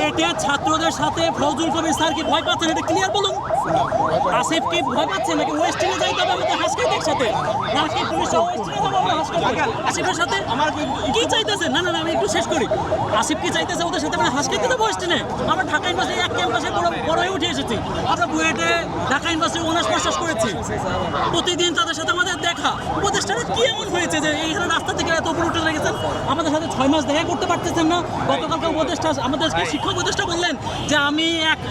এটা ছাত্রদের সাথে ফজলুল কবির স্যার কি ভয় পাচ্ছেন, এটা ক্লিয়ার বলুন। আসিফ কি ভয় পাচ্ছেন নাকি ওয়েস্টিনে যাইতে হবে আমাদের হাসকাইতে একসাথে, নাকি পুলিশ ওয়েস্টিনে যাবো আমরা হাসকাইতে আসিফের সাথে? আমার কি চাইতেছেন? না না না, আমি একটু শেষ করি। আসিফ কি চাইতেছে ওদের সাথে আমরা হাসকাইতে যাবো ওয়েস্টিনে? আমরা ঢাকা ইউনিভার্সিটি এক ক্যাম্পাসে বড় হয়ে উঠে এসেছি, আমরা বুয়েটে ঢাকা ইউনিভার্সিটি অনার্স মাস্টার্স করেছি, প্রতিদিন তাদের সাথে আমাদের দেখা। উপদেষ্টারা কি এমন হয়েছে যে এইখানে রাস্তা থেকে এত উপরে উঠে লেগেছেন? আমাদের সাথে 6 মাস দেখা করতে পারতেছেন না। গতকালকে উপদেষ্টা আমাদেরকে শিক্ষক উপদেষ্টা বললেন যে আমি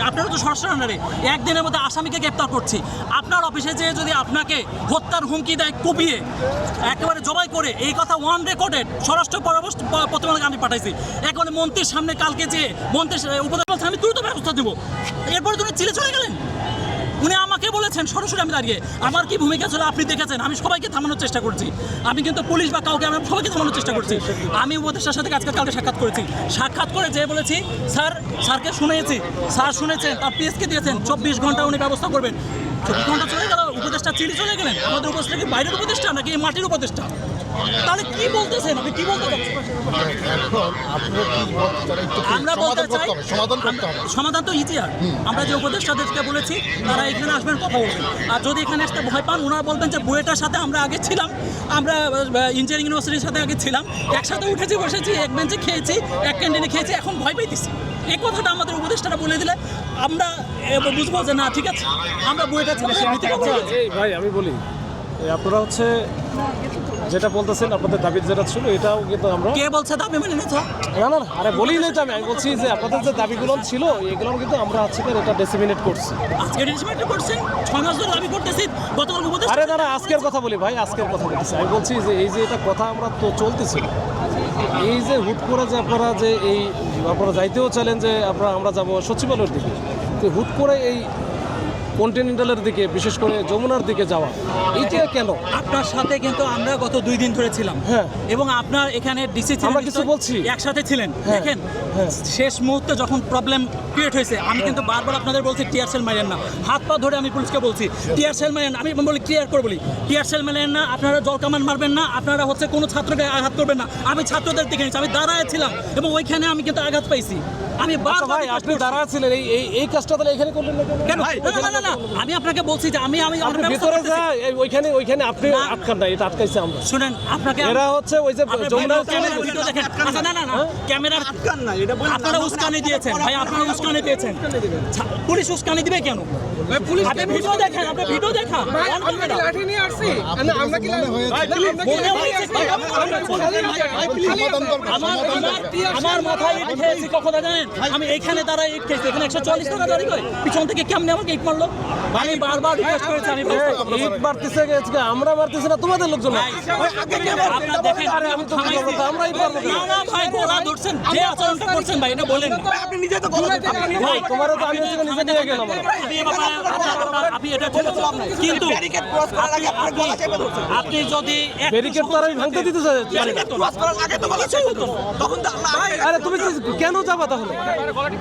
আপনারা তো সরাসরি আন্ডারে একদিনের মধ্যে আসামিকে গ্রেপ্তার করছি। আপনার অফিসে যে যদি আপনাকে হত্যার হুমকি দেয়, কুপিয়ে একেবারে জবাই করে, এই কথা ওয়ান রেকর্ডেড স্বরাষ্ট্র প্রতিবেদন আমি পাঠাইছি। একেবারে মন্ত্রীর সামনে কালকে যে মন্ত্রী উপদেষ্টা আমি দ্রুত ব্যবস্থা দেবো, এরপরে তুমি চিলে চলে গেলেন। উনি আমাকে বলেছেন সরাসরি, আমি দাঁড়িয়ে আমার কি ভূমিকা ছিল আপনি দেখেছেন। আমি সবাইকে থামানোর চেষ্টা করছি, আমি কিন্তু পুলিশ বা কাউকে আমি সবাইকে থামানোর চেষ্টা করছি। আমি উপদেষ্টার সাথে কালকে সাক্ষাৎ করেছি, সাক্ষাৎ করে যে বলেছি স্যারকে শুনেছি, স্যার শুনেছেন, তার পিএসকে দিয়েছেন 24 ঘন্টা উনি ব্যবস্থা করবেন। 24 ঘন্টা চলে গেল, উপদেষ্টা চিলি চলে গেলেন। আমাদের উপদেষ্টা কি বাইরের উপদেষ্টা নাকি মাটির উপদেষ্টা? তাহলে কি বলতেছেন আপনি, কি বলতে চাচ্ছেন? আমরা বলতে চাই সমাধান তো ইজি। আর আমরা যে উপদেষ্টাদেরকে বলেছি তারা এখানে আসবেন, কথা বলবেন। আর যদি এখানে আসতে ভয় পান, ওনারা বলবেন যে বুয়েটার সাথে আমরা আগে ছিলাম, আমরা ইঞ্জিনিয়ারিং ইউনিভার্সিটির সাথে আগে ছিলাম, একসাথে উঠেছি বসেছি, এক বেঞ্চে খেয়েছি, এক ক্যান্টিনে খেয়েছি, এখন ভয় পাইতেছি। এই কথাটা আমাদের উপদেষ্টারা বলে দিলে আমরা বুঝবো যে না ঠিক আছে, আমরা বুয়েটা ছেড়ে নিতে পারছি। ভাই আমি বলি, আপনারা হচ্ছে যেটা বলতেছেন আপনাদের দাবি যেটা ছিল, এটাও কিন্তু আমরা কে বলছে দাবি মেনে নিতে? না না আরে বলি নাই তো, আমি বলছি যে আপনাদের যে দাবিগুলো ছিল এগুলো কিন্তু আমরা হচ্ছে এটা ডিসেমিনেট করছি। আজকে ডিসেমিনেট করছেন, 6 মাস ধরে দাবি করতেছি। গতকাল উপদেষ্টা আরে না আজকের কথা বলি ভাই, আজকের কথা বলতেছি। আমি বলছি যে এই যে এটা কথা আমরা তো চলতেছিল, এই যে হুট করে যে আপনারা যে এই আপনারা যাইতেও চাইলেন যে আমরা যাব সচিবালয়ের দিকে, তো হুট করে এই কন্টিনেন্টালের দিকে, বিশেষ করে যমুনার দিকে যাওয়া, এইটা কেন? আপনার সাথে কিন্তু আমরা গত 2 দিন ধরে ছিলাম, হ্যাঁ, এবং আপনার এখানে ডিসি আমরা কিছু বলছি, একসাথে ছিলেন। দেখেন শেষ মুহূর্তে যখন প্রবলেম ক্রিয়েট হয়েছে, আমি কিন্তু বারবার আপনাদের বলছি টিয়ার সেল মারেন না, হাত পা ধরে আমি পুলিশকে বলছি টিয়ার সেল মারেন না। আমি বলি ক্লিয়ার করে বলি টিয়ার সেল মারেন না, আপনারা জল কামান মারবেন না, আপনারা হচ্ছে কোনো ছাত্রকে আঘাত করবেন না। আমি ছাত্রদের দিকে নিচ্ছি, আমি দাঁড়ায় ছিলাম এবং ওইখানে আমি কিন্তু আঘাত পাইছি। আমি ভাই আপনি দাঁড়ায় ছিলেন, এই কাজটা তাহলে এখানে করলেন না কেন? না না, আমি আপনাকে বলছি যে আমি ভিতরে যাই, ওইখানে আপনি আটকান না, এটা আটকাইছে আমরা। শুনেন, আপনাকে এরা হচ্ছে ওই যে যমুনার ভিডিও দেখেন। আচ্ছা না না না, ক্যামেরার আটকান না, এটা বলেন আপনারা উস্কানি দিয়েছেন ভাই, আপনারা উস্কানি দিয়েছেন। পুলিশ উস্কানি দিবে কেন? পুলিশ আপনি ভিডিও দেখেন, আপনি ভিডিও দেখা আমরা লাঠি নিয়ে আসছি, আমরা কি আমার মাথায় ইট খেয়েছি কখন জানেন? আমি এইখানে দাঁড়ায় ইট খেয়েছি, এখানে 140 টাকা দাঁড়িয়ে গই, পিছন থেকে কেমনে আমাকে ইট মারলো? আমি বারবার রিকোয়েস্ট করেছি, আমি ইট মারতেছে, আমরা মারতেছি না, তোমাদের লোকজন। আপনারা দেখেন, আরে আমি তো আমরা ইট মারবো না না ভাই, গোলা ধরছেন, যে আচরণটা করছেন ভাই, এটা বলেন আপনি নিজে তো গোলা ভাই, তোমারও তো আমি হচ্ছে নিজে নিয়ে গেলাম। আপনি এটা ঠিক আছে, কিন্তু আপনি যদি ব্যারিকেড তো আমি ভাঙতে দিতে চাই, আরে তুমি কেন যাবা তাহলে?